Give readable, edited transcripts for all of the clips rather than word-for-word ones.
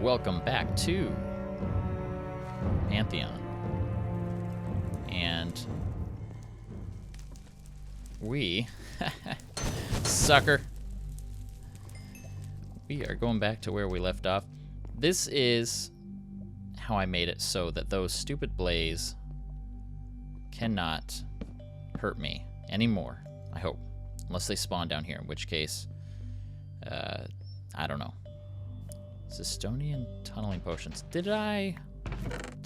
Welcome back to Pantheon. And we, sucker, we are going back to where we left off. This is how I made it so that those stupid blaze cannot hurt me anymore, I hope. Unless they spawn down here, in which case, I don't know. Zestonian tunneling potions. Did I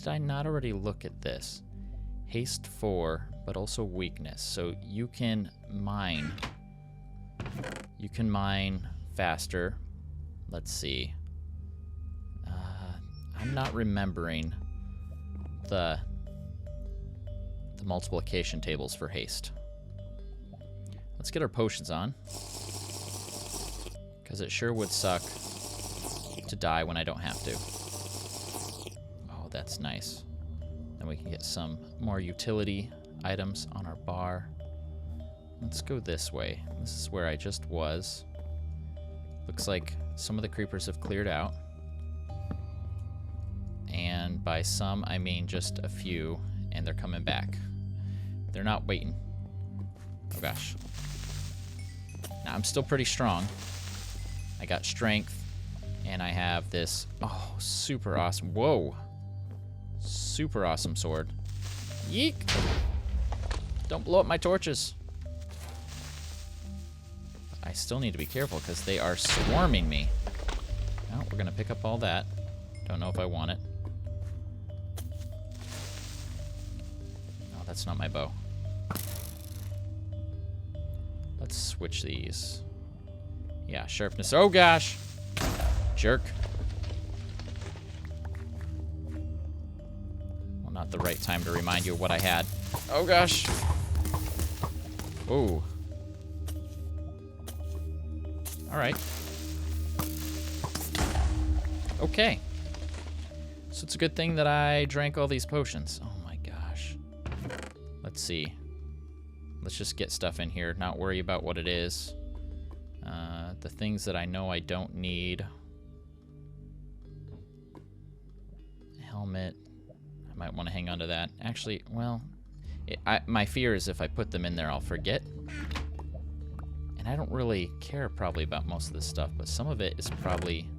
not already look at this? Haste 4, but also weakness. So you can mine. You can mine faster. Let's see. I'm not remembering the multiplication tables for haste. Let's get our potions on, because it sure would suck to die when I don't have to. Oh, that's nice. Then we can get some more utility items on our bar. Let's go this way. This is where I just was. Looks like some of the creepers have cleared out. And by some, I mean just a few, and they're coming back. They're not waiting. Oh gosh. Now, I'm still pretty strong. I got strength, and I have this, oh, super awesome, whoa. Super awesome sword. Yeek! Don't blow up my torches. I still need to be careful, because they are swarming me. Oh, we're going to pick up all that. Don't know if I want it. Oh, that's not my bow. Let's switch these. Yeah, sharpness. Oh, gosh. Jerk. Well, not the right time to remind you of what I had. Oh, gosh. Ooh. All right. Okay. So it's a good thing that I drank all these potions. Oh, my gosh. Let's see. Let's just get stuff in here, not worry about what it is. The things that I know I don't need. Helmet. I might want to hang on to that. Actually, well, my fear is if I put them in there, I'll forget. And I don't really care probably about most of this stuff, but some of it is probably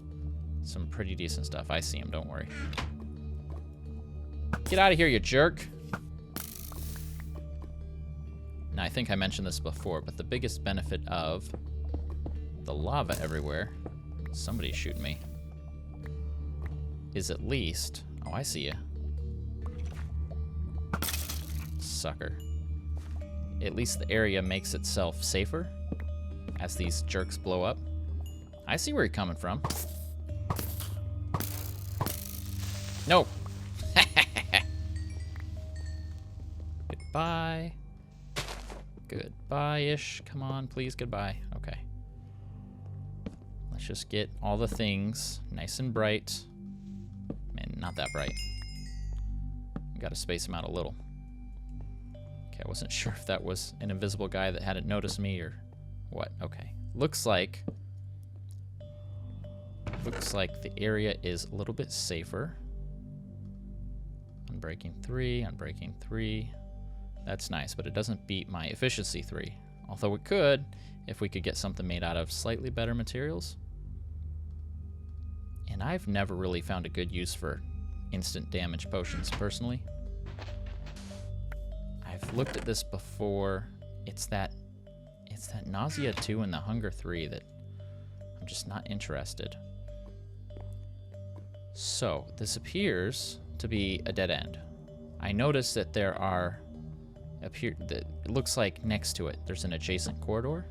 some pretty decent stuff. I see him, don't worry. Get out of here, you jerk. Now, I think I mentioned this before, but the biggest benefit of the lava everywhere, somebody's shooting me, is at least, oh, I see you. Sucker. At least the area makes itself safer as these jerks blow up. I see where you're coming from. No. Goodbye. Goodbye-ish. Come on, please. Goodbye. Okay. Let's just get all the things nice and bright. Man, not that bright. Got to space them out a little. Okay, I wasn't sure if that was an invisible guy that hadn't noticed me or what. Okay. Looks like the area is a little bit safer. Unbreaking 3, unbreaking 3. That's nice, but it doesn't beat my efficiency 3. Although it could, if we could get something made out of slightly better materials. And I've never really found a good use for instant damage potions, personally. I've looked at this before. It's that nausea 2 and the hunger 3 that I'm just not interested. So, this appears to be a dead end. I noticed that there are it looks like next to it there's an adjacent corridor,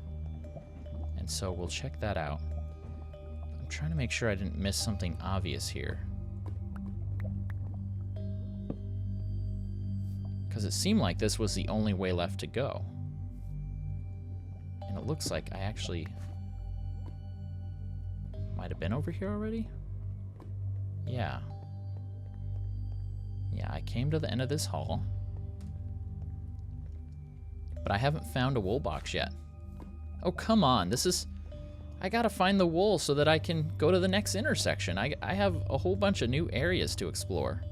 and so we'll check that out. I'm trying to make sure I didn't miss something obvious here, because it seemed like this was the only way left to go, and it looks like I actually might have been over here already. Yeah, I came to the end of this hall. But I haven't found a wool box yet. Oh, come on. This is... I gotta find the wool so that I can go to the next intersection. I have a whole bunch of new areas to explore.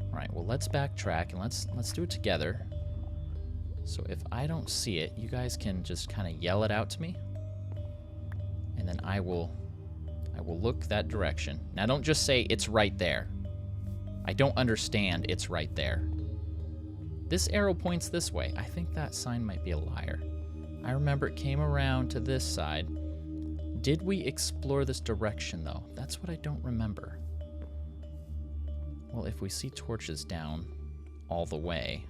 All right, well, let's backtrack and let's do it together. So if I don't see it, you guys can just kind of yell it out to me. And then I will look that direction. Now don't just say it's right there. I don't understand it's right there. This arrow points this way. I think that sign might be a liar. I remember it came around to this side. Did we explore this direction though? That's what I don't remember. Well, if we see torches down all the way.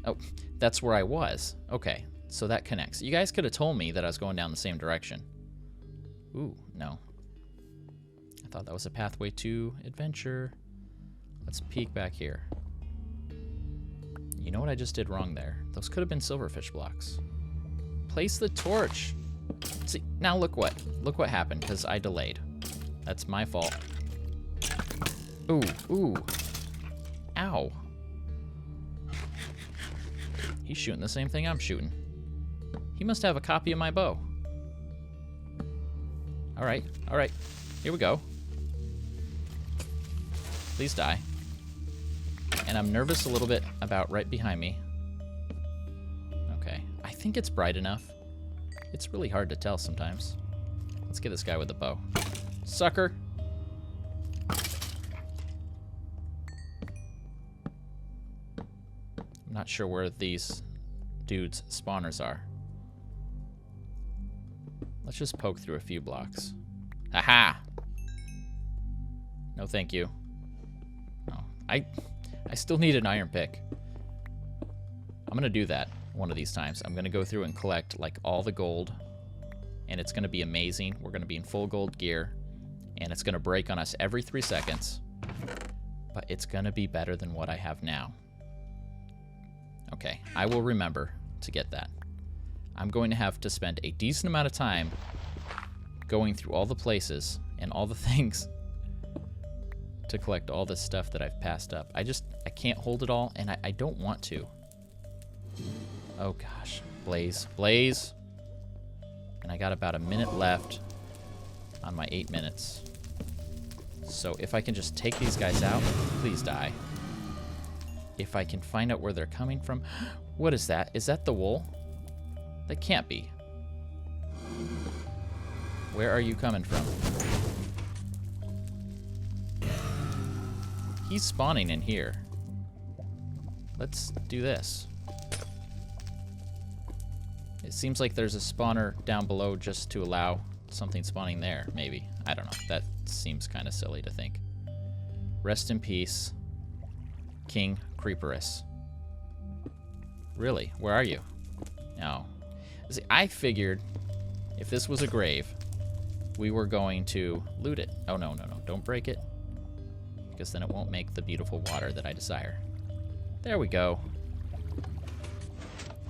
Oh, that's where I was. Okay, so that connects. You guys could have told me that I was going down the same direction. Ooh, no. I thought that was a pathway to adventure. Let's peek back here. You know what I just did wrong there? Those could have been silverfish blocks. Place the torch. See, now look what happened, because I delayed. That's my fault. Ooh, ooh. Ow. He's shooting the same thing I'm shooting. He must have a copy of my bow. All right, here we go. Please die. And I'm nervous a little bit about right behind me. Okay, I think it's bright enough. It's really hard to tell sometimes. Let's get this guy with the bow. Sucker. I'm not sure where these dudes' spawners are. Let's just poke through a few blocks. Aha! No, thank you. No, I still need an iron pick. I'm gonna do that one of these times. I'm gonna go through and collect like all the gold, and it's gonna be amazing. We're gonna be in full gold gear, and it's gonna break on us every 3 seconds, but it's gonna be better than what I have now. Okay, I will remember to get that. I'm going to have to spend a decent amount of time going through all the places and all the things to collect all this stuff that I've passed up. I can't hold it all, and I don't want to. Oh gosh, blaze, blaze. And I got about a minute left on my 8 minutes. So if I can just take these guys out, please die. If I can find out where they're coming from. What is that? Is that the wool? That can't be. Where are you coming from? He's spawning in here. Let's do this. It seems like there's a spawner down below just to allow something spawning there, maybe. I don't know. That seems kind of silly to think. Rest in peace, King Creeperus. Really? Where are you? No. See, I figured if this was a grave, we were going to loot it. Oh, no, no, no. Don't break it, because then it won't make the beautiful water that I desire. There we go.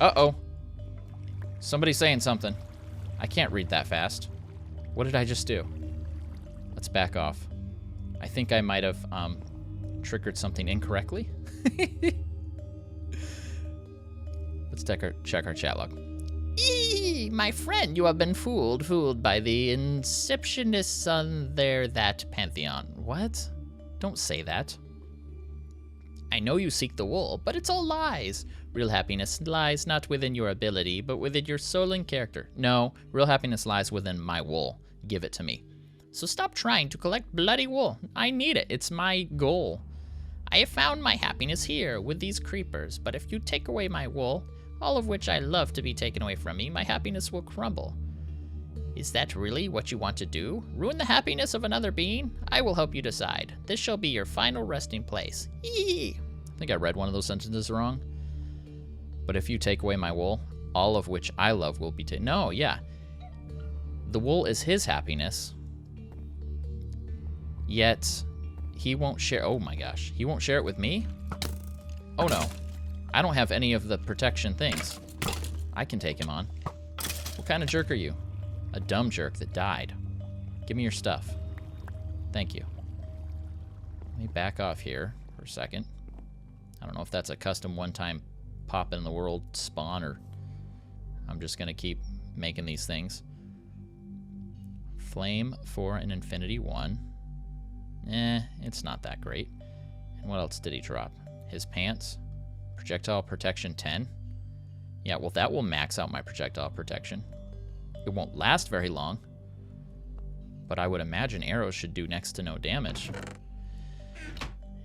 Uh-oh. Somebody's saying something. I can't read that fast. What did I just do? Let's back off. I think I might have triggered something incorrectly. Let's check our chat log. Eee, my friend, you have been fooled by the inceptionists on that Pantheon. What? Don't say that. I know you seek the wool, but it's all lies. Real happiness lies not within your ability, but within your soul and character. No, real happiness lies within my wool. Give it to me. So stop trying to collect bloody wool. I need it. It's my goal. I have found my happiness here with these creepers, but if you take away my wool, all of which I love to be taken away from me, my happiness will crumble. Is that really what you want to do? Ruin the happiness of another being? I will help you decide. This shall be your final resting place. Eee! I think I read one of those sentences wrong. But if you take away my wool, all of which I love will be taken. No, yeah. The wool is his happiness. Yet, he won't share. Oh my gosh. He won't share it with me? Oh no. I don't have any of the protection things. I can take him on. What kind of jerk are you? A dumb jerk that died. Give me your stuff. Thank you. Let me back off here for a second. I don't know if that's a custom one-time pop in the world spawn or I'm just going to keep making these things. Flame for an infinity 1. It's not that great. And what else did he drop? His pants. Projectile protection 10. Yeah, well, that will max out my projectile protection. It won't last very long, but I would imagine arrows should do next to no damage.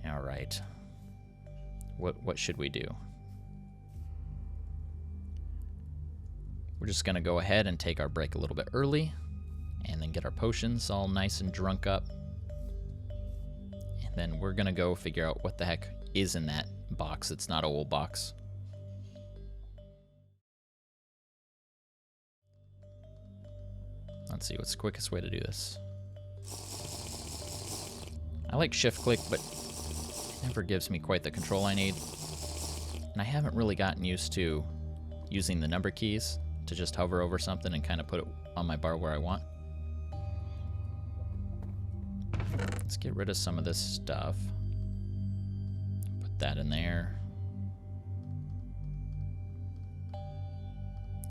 All right. What should we do? We're just going to go ahead and take our break a little bit early and then get our potions all nice and drunk up. And then we're going to go figure out what the heck is in that box. It's not a wool box. Let's see, what's the quickest way to do this? I like shift click, but it never gives me quite the control I need. And I haven't really gotten used to using the number keys to just hover over something and kind of put it on my bar where I want. Let's get rid of some of this stuff. Put that in there.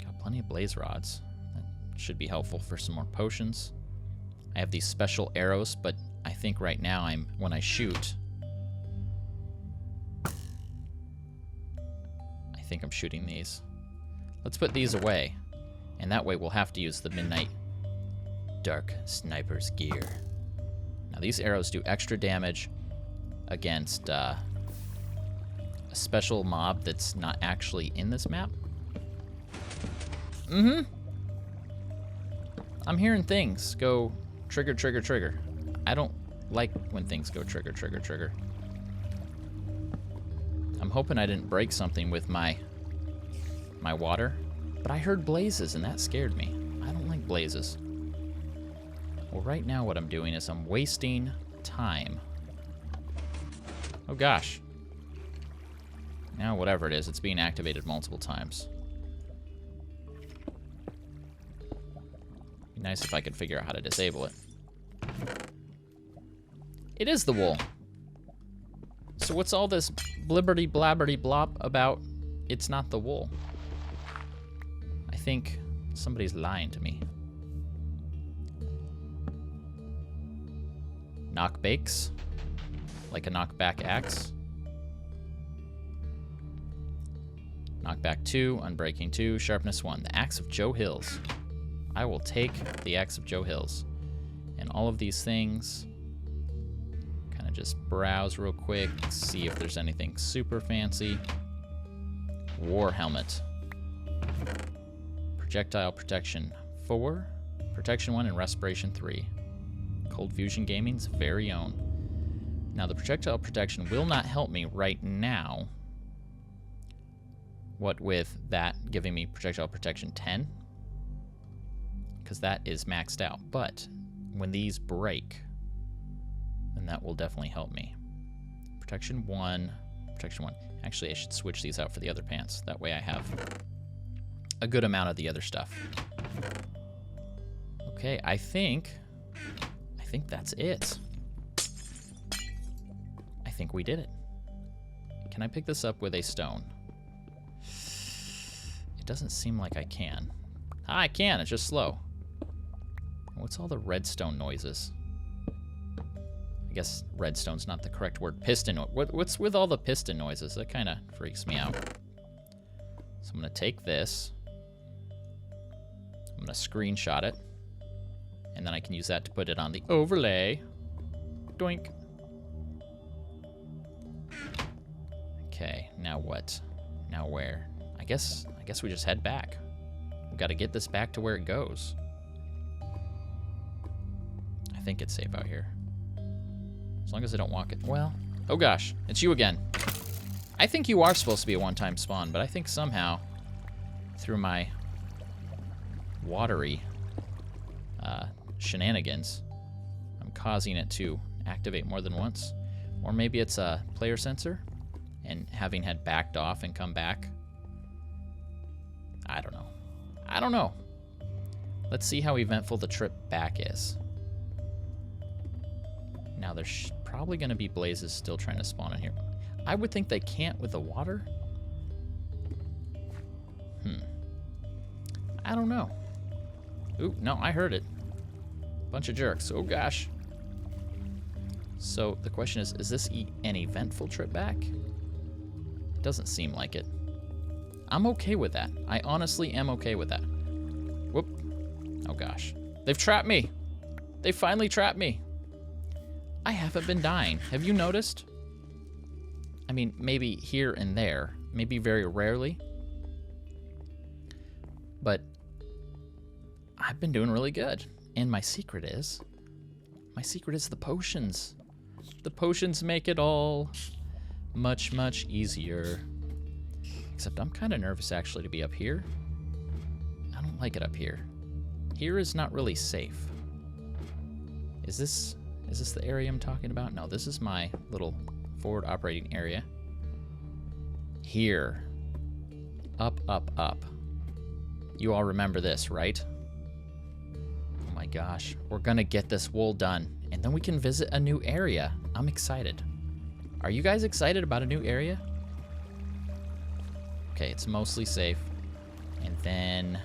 Got plenty of blaze rods. That should be helpful for some more potions. I have these special arrows, but I think right now when I shoot, I think I'm shooting these. Let's put these away, and that way we'll have to use the Midnight Dark Sniper's gear. Now these arrows do extra damage against a special mob that's not actually in this map. I'm hearing things go trigger, trigger, trigger. I don't like when things go trigger, trigger, trigger. I'm hoping I didn't break something with my water, but I heard blazes and that scared me. I don't like blazes. Well, right now what I'm doing is I'm wasting time. Oh gosh. Now whatever it is, it's being activated multiple times. Be nice if I could figure out how to disable it. It is the wool. So what's all this blibberty blabberty blop about it's not the wool? I think somebody's lying to me. Knockbakes, like a knockback axe. Knockback 2, unbreaking 2, sharpness 1. The axe of Joe Hills. I will take the axe of Joe Hills. And all of these things, kind of just browse real quick, see if there's anything super fancy. War helmet. Projectile protection 4, protection 1, and respiration 3. Cold Fusion Gaming's very own. Now the projectile protection will not help me right now. What with that giving me projectile protection 10, because that is maxed out. But when these break, then that will definitely help me. Protection 1, protection 1. Actually, I should switch these out for the other pants. That way I have a good amount of the other stuff. Okay, I think that's it. I think we did it. Can I pick this up with a stone? It doesn't seem like I can. Ah, I can, it's just slow. What's all the redstone noises? I guess redstone's not the correct word. Piston. What's with all the piston noises? That kind of freaks me out. So I'm going to take this. I'm going to screenshot it. And then I can use that to put it on the overlay. Doink. Okay, now what? Now where? I guess we just head back. We've got to get this back to where it goes. I think it's safe out here. As long as I don't walk it. Well, oh gosh, it's you again. I think you are supposed to be a one-time spawn, but I think somehow, through my watery shenanigans, I'm causing it to activate more than once. Or maybe it's a player sensor, and having had backed off and come back. I don't know. I don't know. Let's see how eventful the trip back is. Now there's probably going to be blazes still trying to spawn in here. I would think they can't with the water. I don't know. Ooh, no, I heard it. Bunch of jerks. Oh, gosh. So the question is this an eventful trip back? It doesn't seem like it. I'm okay with that. I honestly am okay with that. Whoop. Oh, gosh. They've trapped me. They finally trapped me. I haven't been dying. Have you noticed? I mean, maybe here and there. Maybe very rarely. But I've been doing really good. And my secret is the potions. The potions make it all much, much easier. Except I'm kind of nervous actually to be up here. I don't like it up here. Here is not really safe. Is this the area I'm talking about? No, this is my little forward operating area. Here. Up, up, up. You all remember this, right? Oh my gosh. We're gonna get this wool done. And then we can visit a new area. I'm excited. Are you guys excited about a new area? Okay, it's mostly safe. And then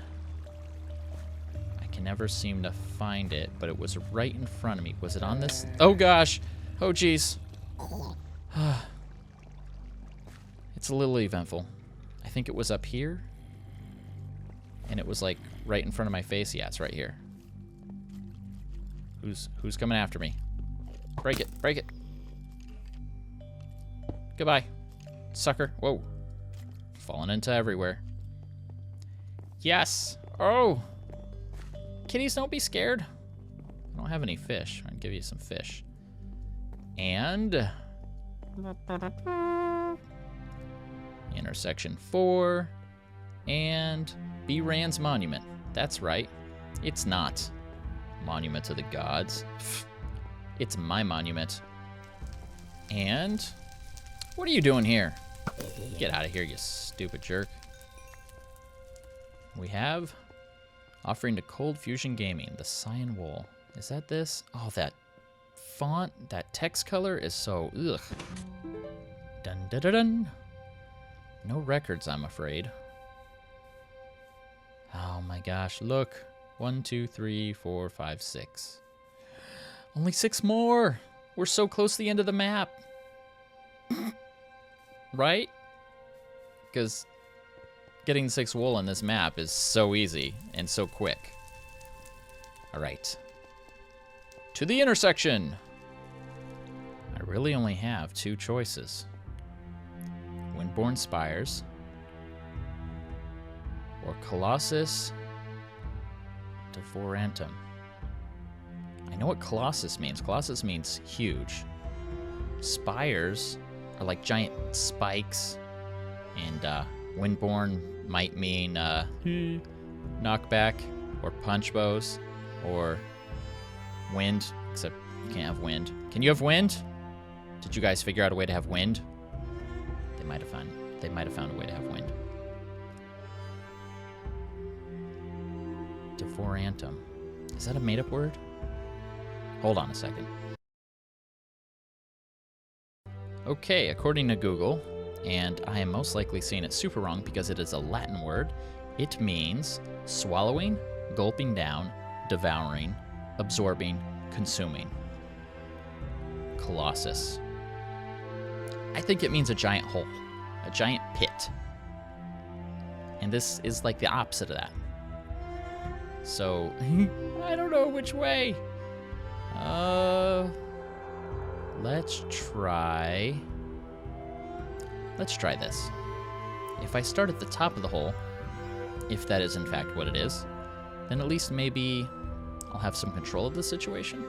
I can never seem to find it, but it was right in front of me. Was it on this? Oh gosh. Oh geez. It's a little eventful. I think it was up here. And it was like right in front of my face. Yeah, it's right here. Who's coming after me? Break it, break it. Goodbye, sucker. Whoa. Falling into everywhere. Yes. Oh. Kitties, don't be scared. I don't have any fish. I'll give you some fish. And intersection 4 and bRanN's monument. That's right. It's not monument to the gods. It's my monument. And what are you doing here? Get out of here, you stupid jerk. We have offering to Cold Fusion Gaming, the Cyan wool. Is that this? Oh, that font, that text color is so ugh. Dun dun dun dun. No records, I'm afraid. Oh my gosh, look. 1, 2, 3, 4, 5, 6. Only 6 more. We're so close to the end of the map. Right? Because getting 6 wool on this map is so easy and so quick. All right. To the intersection. I really only have 2 choices. Windborne Spires or Colossus Devorantum. I know what Colossus means. Colossus means huge. Spires are like giant spikes, and Windborne might mean knockback or punch bows or wind, except you can't have wind. Can you have wind? Did you guys figure out a way to have wind? They might have found a way to have wind. Devorantum. Is that a made-up word? Hold on a second. Okay, according to Google, and I am most likely saying it super wrong because it is a Latin word, it means swallowing, gulping down, devouring, absorbing, consuming. Colossus. I think it means a giant hole, a giant pit. And this is like the opposite of that. So, I don't know which way. Let's try this. If I start at the top of the hole, if that is in fact what it is, then at least maybe I'll have some control of the situation.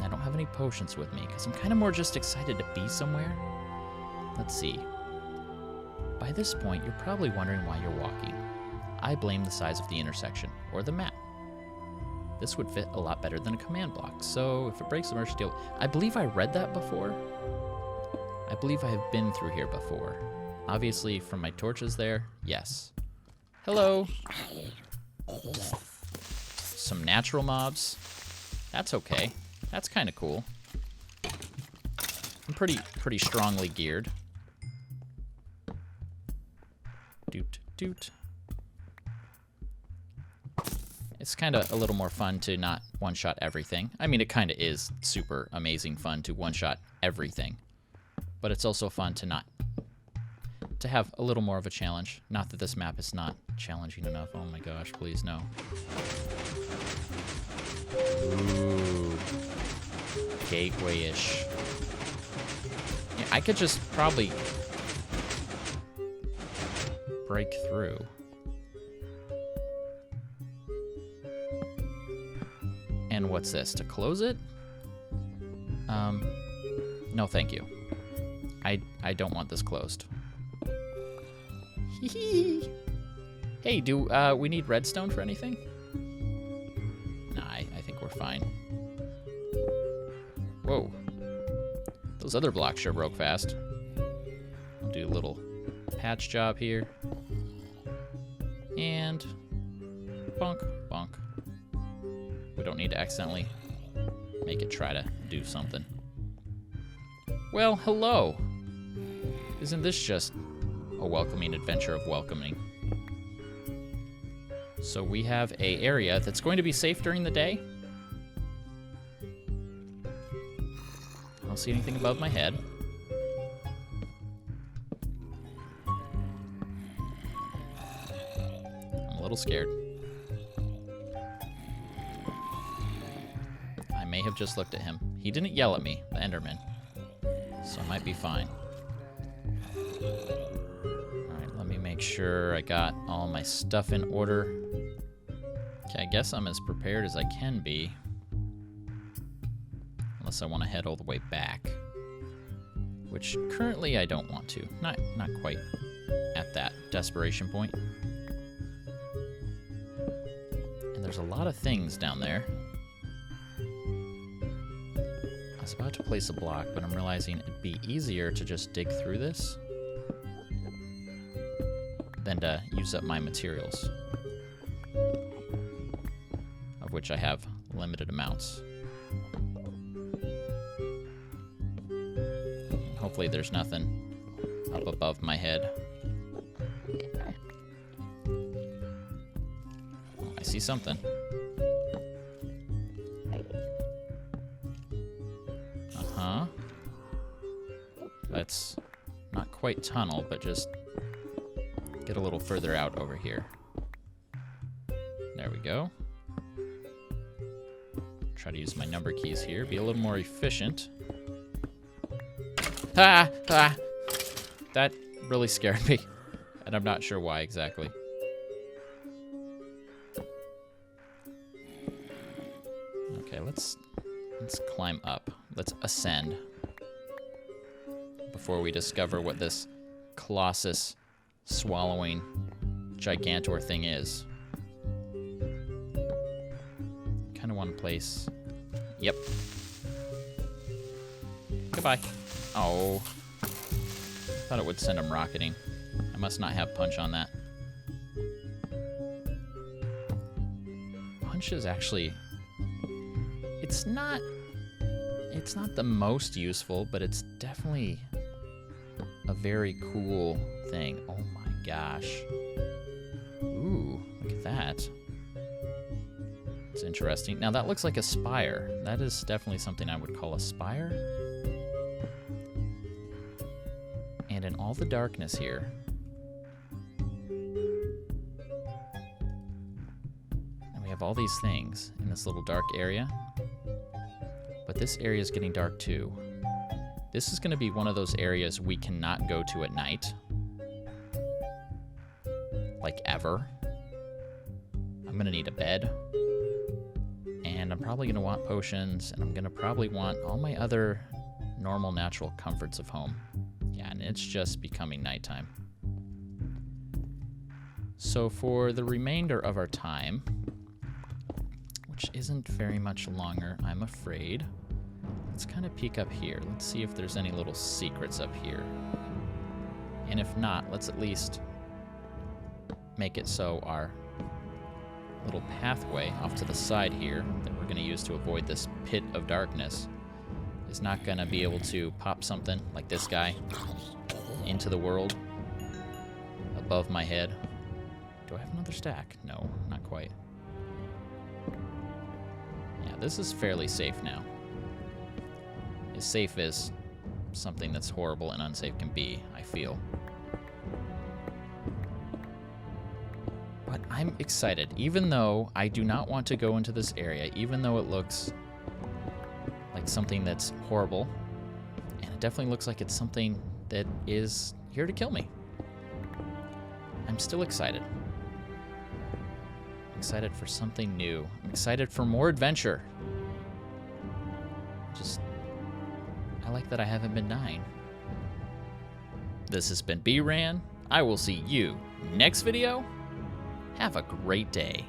I don't have any potions with me because I'm kind of more just excited to be somewhere. Let's see. By this point, you're probably wondering why you're walking. I blame the size of the intersection, or the map. This would fit a lot better than a command block, so if it breaks the merge deal... I believe I read that before. I believe I have been through here before. Obviously, from my torches there, yes. Hello. Some natural mobs. That's okay. That's kind of cool. I'm pretty strongly geared. Doot, doot. It's kind of a little more fun to not one-shot everything. I mean, it kind of is super amazing fun to one-shot everything. But it's also fun to have a little more of a challenge. Not that this map is not challenging enough. Oh my gosh, please no. Ooh. Gateway-ish. Yeah, I could just probably break through. And what's this? To close it? No, thank you. I don't want this closed. Hey, do we need redstone for anything? Nah, I think we're fine. Whoa. Those other blocks sure broke fast. I'll do a little patch job here. And bonk, bonk. We don't need to accidentally make it try to do something. Well, hello. Isn't this just a welcoming adventure of welcoming? So we have a area that's going to be safe during the day. I don't see anything above my head. I'm a little scared. I may have just looked at him. He didn't yell at me, the Enderman. So I might be fine. Alright, let me make sure I got all my stuff in order. Okay, I guess I'm as prepared as I can be. Unless I want to head all the way back. Which currently I don't want to. Not quite at that desperation point. And there's a lot of things down there. I was about to place a block, but I'm realizing it'd be easier to just dig through this than to use up my materials, of which I have limited amounts. Hopefully there's nothing up above my head. Oh, I see something. Uh-huh. Let's not quite tunnel, but just get a little further out over here. There we go. Try to use my number keys here, be a little more efficient. Ah! Ah! That really scared me, and I'm not sure why exactly. Okay, let's climb up. Let's ascend before we discover what this Colossus swallowing Gigantor thing is. Kind of want to place... Yep. Goodbye. Oh. Thought it would send him rocketing. I must not have punch on that. Punch is actually... It's not the most useful, but it's definitely a very cool thing. Oh my gosh. Ooh, look at that. It's interesting. Now that looks like a spire. That is definitely something I would call a spire. And in all the darkness here, and we have all these things in this little dark area, but this area is getting dark too. This is going to be one of those areas we cannot go to at night. Like ever. I'm going to need a bed. And I'm probably going to want potions, and I'm going to probably want all my other normal natural comforts of home. Yeah, and it's just becoming nighttime. So for the remainder of our time, which isn't very much longer, I'm afraid, let's kind of peek up here. Let's see if there's any little secrets up here. And if not, let's at least make it so our little pathway off to the side here that we're going to use to avoid this pit of darkness is not going to be able to pop something like this guy into the world above my head. Do I have another stack? No, not quite. Yeah, this is fairly safe now. As safe as something that's horrible and unsafe can be, I feel. But I'm excited, even though I do not want to go into this area, even though it looks like something that's horrible, and it definitely looks like it's something that is here to kill me. I'm still excited. I'm excited for something new. I'm excited for more adventure. I like that I haven't been dying. This has been bRanN. I will see you next video. Have a great day.